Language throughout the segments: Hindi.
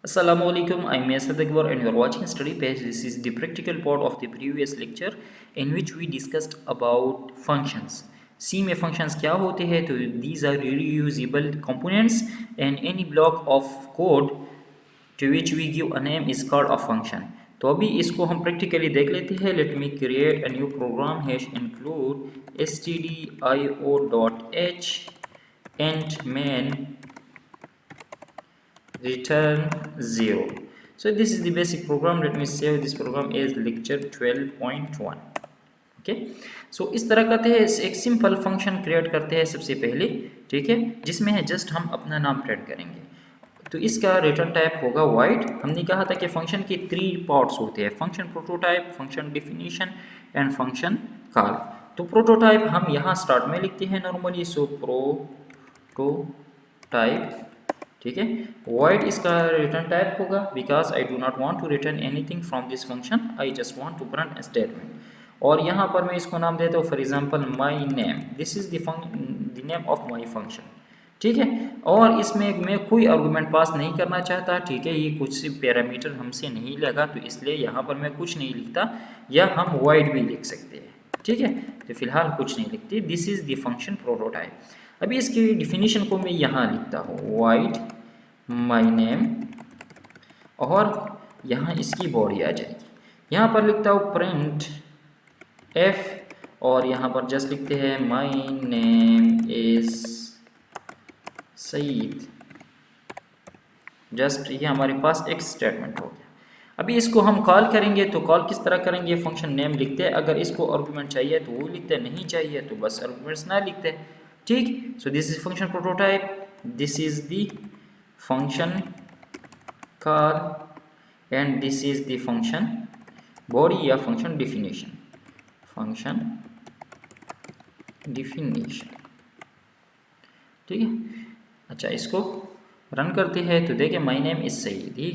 Assalamualaikum, I'm Yasir Akbar and you're watching Study Page. This is the practical part of the previous lecture in which we discussed about functions. C में functions क्या होते हैं? तो these are reusable components and any block of code to which we give a name is called a function. तो अभी इसको हम practically देख लेते हैं. Let me create a new program hash include stdio.h and main return 0. So this is the basic program. Let me save this program as lecture 12.1. Okay so इस तरह करते हैं, एक सिंपल फंक्शन क्रिएट करते हैं सबसे पहले, ठीक है, जिसमें है जस्ट हम अपना नाम प्रिंट करेंगे. तो इसका रिटर्न टाइप होगा वाइड. हमने कहा था कि फंक्शन के 3 पार्ट्स होते हैं, function prototype, function definition and function call. तो प्रोटोटाइप हम यहाँ स्टार्ट में लिखते हैं नॉर्मली, सो प्रोटोटाइप, ठीक है. void इसका रिटर्न टाइप होगा because I do not want to return anything from this function, I just want to print a statement. और यहाँ पर मैं इसको नाम देता हूँ for example my name. This is the name of my function, ठीक है. और इसमें मैं कोई आर्गुमेंट पास नहीं करना चाहता, ठीक है, ये कुछ पैरामीटर हमसे नहीं लगा, तो इसलिए यहाँ पर मैं कुछ नहीं लिखता, या हम void भी लिख सकते हैं, ठीक है. तो फिलहाल कुछ नहीं लिखते. This is the function prototype. अभी इसकी डिफिनीशन को मैं यहाँ लिखता हूँ void my name, और यहाँ इसकी बॉडी आ जाएगी. यहाँ पर लिखता हूँ प्रिंट f, और यहाँ पर जस्ट लिखते हैं my name is सईद. जस्ट ये हमारे पास एक स्टेटमेंट हो गया. अभी इसको हम कॉल करेंगे, तो कॉल किस तरह करेंगे? फंक्शन नेम लिखते हैं, अगर इसको आर्गुमेंट चाहिए तो वो लिखते हैं, नहीं चाहिए तो बस आर्गुमेंट्स ना लिखते, ठीक. So this is function prototype, this is the function call and this is the function body या फंक्शन डिफिनीशन, फंक्शन डिफिनीशन, ठीक है. अच्छा, इसको रन करते हैं तो देखें माय नेम इज सईद, ही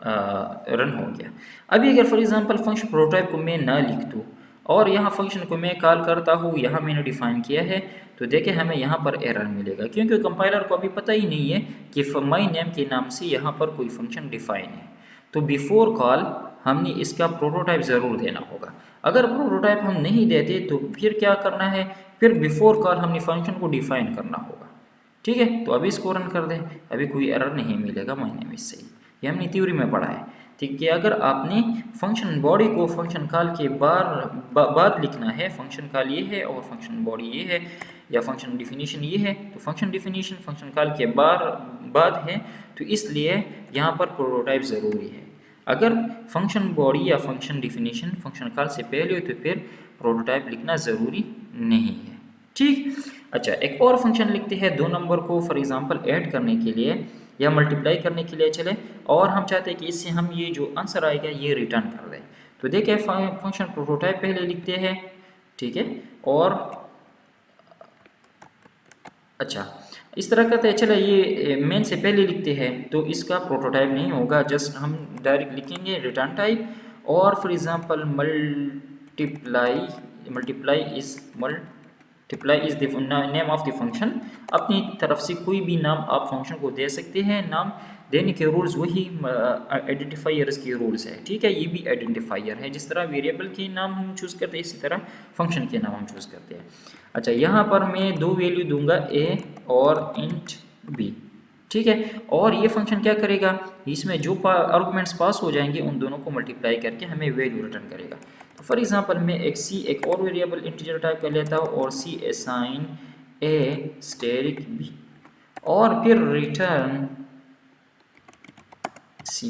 रन हो गया. अभी अगर फॉर एग्जांपल फंक्शन प्रोटोटाइप को मैं ना लिख दूँ और यहाँ फंक्शन को मैं कॉल करता हूँ, यहाँ मैंने डिफाइन किया है, तो देखें हमें यहाँ पर एरर मिलेगा, क्योंकि कंपाइलर को अभी पता ही नहीं है कि माय नेम के नाम से यहाँ पर कोई फंक्शन डिफाइन है. तो बिफोर कॉल हमने इसका प्रोटोटाइप ज़रूर देना होगा. अगर प्रोटोटाइप हम नहीं देते तो फिर क्या करना है? फिर बिफोर कॉल हमने फंक्शन को डिफाइन करना होगा, ठीक है. तो अभी इसको रन कर दें, अभी कोई एरर नहीं मिलेगा माय नेम इज सही. ये हमने थ्योरी में पढ़ा है, ठीक है. अगर आपने फंक्शन बॉडी को फंक्शन कॉल के बाद लिखना है, फंक्शन कॉल ये है और फंक्शन बॉडी ये है, या फंक्शन डिफिनीशन ये है, तो फंक्शन डिफिनीशन फंक्शन कॉल के बाद है, तो इसलिए यहाँ पर प्रोटोटाइप ज़रूरी है. अगर फंक्शन बॉडी या फंक्शन डिफिनीशन फंक्शन कॉल से पहले हो तो फिर प्रोटोटाइप लिखना ज़रूरी नहीं है, ठीक. अच्छा, एक और फंक्शन लिखते हैं 2 नंबर को फॉर एग्जांपल ऐड करने के लिए या मल्टीप्लाई करने के लिए चले, और हम चाहते हैं कि इससे हम ये जो आंसर आएगा ये रिटर्न कर दें. तो देखिए फंक्शन प्रोटोटाइप पहले लिखते हैं, ठीक है. और अच्छा, इस तरह करते हैं. चलो ये मेन से पहले लिखते हैं, तो इसका प्रोटोटाइप नहीं होगा, जस्ट हम डायरेक्ट लिखेंगे रिटर्न टाइप. और for example multiply is the name of the function. अपनी तरफ से कोई भी नाम आप फंक्शन को दे सकते हैं. नाम देने के रूल्स वही आइडेंटिफायर्स के रूल्स है, ठीक है. ये भी आइडेंटिफायर है, जिस तरह वेरिएबल के नाम हम चूज़ करते हैं इसी तरह फंक्शन के नाम हम चूज़ करते हैं. अच्छा, यहाँ पर मैं 2 वैल्यू दूंगा a और इंट b, ठीक है. और ये फंक्शन क्या करेगा? इसमें जो आर्गुमेंट्स पास हो जाएंगे उन दोनों को मल्टीप्लाई करके हमें वैल्यू रिटर्न करेगा. तो फॉर एग्जांपल मैं एक और वेरिएबल इंटीजर टाइप कर लेता हूँ और c assign a asterisk b, और फिर रिटर्न c,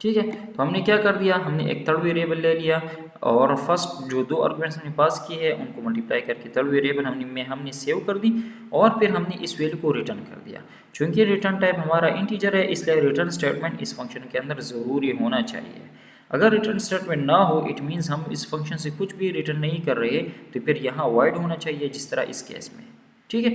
ठीक है. तो हमने क्या कर दिया? हमने एक थर्ड वेरिएबल ले लिया और फर्स्ट जो 2 आर्गुमेंट्स हमने पास किए हैं उनको मल्टीप्लाई करके थर्ड वेरिएबल हमने सेव कर दी, और फिर हमने इस वैल्यू को रिटर्न कर दिया. चूँकि रिटर्न टाइप हमारा इंटीजर है, इसलिए रिटर्न स्टेटमेंट इस फंक्शन के अंदर ज़रूरी होना चाहिए. अगर रिटर्न स्टेटमेंट ना हो, इट मीन्स हम इस फंक्शन से कुछ भी रिटर्न नहीं कर रहे, तो फिर यहाँ वाइड होना चाहिए, जिस तरह इस केस में, ठीक है.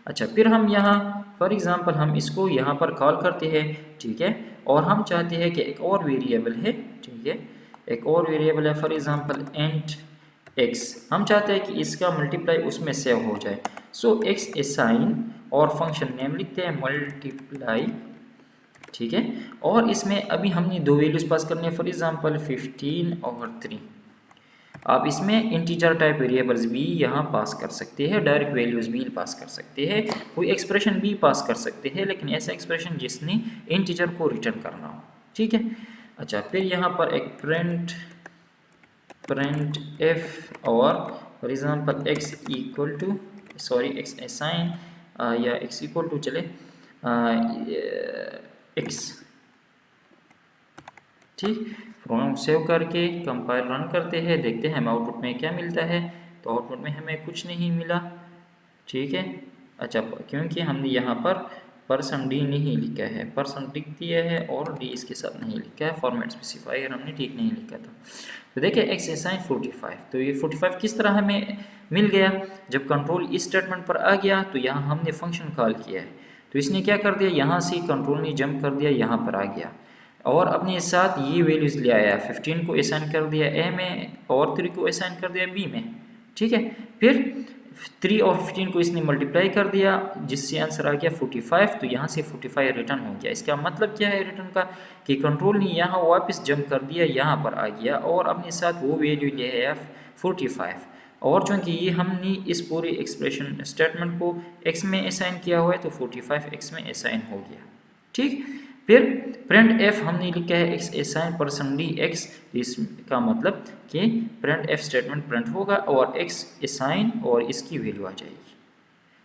अच्छा, फिर हम यहाँ फॉर एग्जांपल हम इसको यहाँ पर कॉल करते हैं, ठीक है. और हम चाहते हैं कि एक और वेरिएबल है, ठीक है, एक और वेरिएबल है फॉर एग्जांपल इंट x. हम चाहते हैं कि इसका मल्टीप्लाई उसमें सेव हो जाए. सो x असाइन और फंक्शन नेम लिखते हैं मल्टीप्लाई ठीक है। और इसमें अभी हमने दो वैल्यूज़ पास करनी है, फॉर एग्जांपल 15 और 3। आप इसमें इंटीजर टाइप वेरिएबल्स भी यहाँ पास कर सकते हैं, डायरेक्ट वैल्यूज़ भी पास कर सकते हैं, कोई एक्सप्रेशन भी पास कर सकते हैं, लेकिन ऐसा एक्सप्रेशन जिसने इंटीजर को रिटर्न करना हो, ठीक है। अच्छा, फिर यहाँ पर एक प्रिंट एफ और for example X equal to, sorry X assign या एक्स इक्वल टू चले एक्स, ठीक। प्रोग्राम सेव करके कंपाइल रन करते हैं, देखते हैं हमें आउटपुट में क्या मिलता है। तो आउटपुट में हमें कुछ नहीं मिला, ठीक है। अच्छा, क्योंकि हमने यहाँ पर %d नहीं लिखा है, %टिक दिया है और d इसके साथ नहीं लिखा है, फॉर्मेट स्पेसिफायर हमने ठीक नहीं लिखा था। तो देखिए एक्स असाइन 45, तो ये 45 किस तरह हमें मिल गया, जब कंट्रोल इस स्टेटमेंट पर आ गया तो यहाँ हमने फंक्शन कॉल किया है, तो इसने क्या कर दिया, यहाँ से कंट्रोल ने जंप कर दिया, यहाँ पर आ गया और अपने साथ ये वैल्यूज़ ले आया, 15 को असाइन कर दिया ए में और 3 को असाइन कर दिया बी में, ठीक है। फिर 3 और 15 को इसने मल्टीप्लाई कर दिया, जिससे आंसर आ गया 45। तो यहाँ से 45 रिटर्न हो गया। इसका मतलब क्या है रिटर्न का, कि कंट्रोल ने यहाँ वापस जंप कर दिया, यहाँ पर आ गया और अपने साथ वो वैल्यू ले आया 45। और चूँकि ये हमने इस पूरे एक्सप्रेशन स्टेटमेंट को x में असाइन किया हुआ है, तो 45 x में असाइन हो गया, ठीक। फिर प्रिंट एफ हमने लिखा है एक्स असाइन %dx, इसका मतलब कि प्रिंट एफ स्टेटमेंट प्रिंट होगा और एक्स असाइन और इसकी वैल्यू आ जाएगी।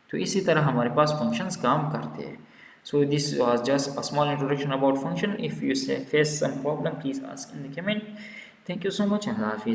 तो इसी तरह हमारे पास फंक्शंस काम करते हैं। So this was just a small introduction about function. If you face some problem please ask in the comment. Thank you so much, अल्लाह हाफिज़।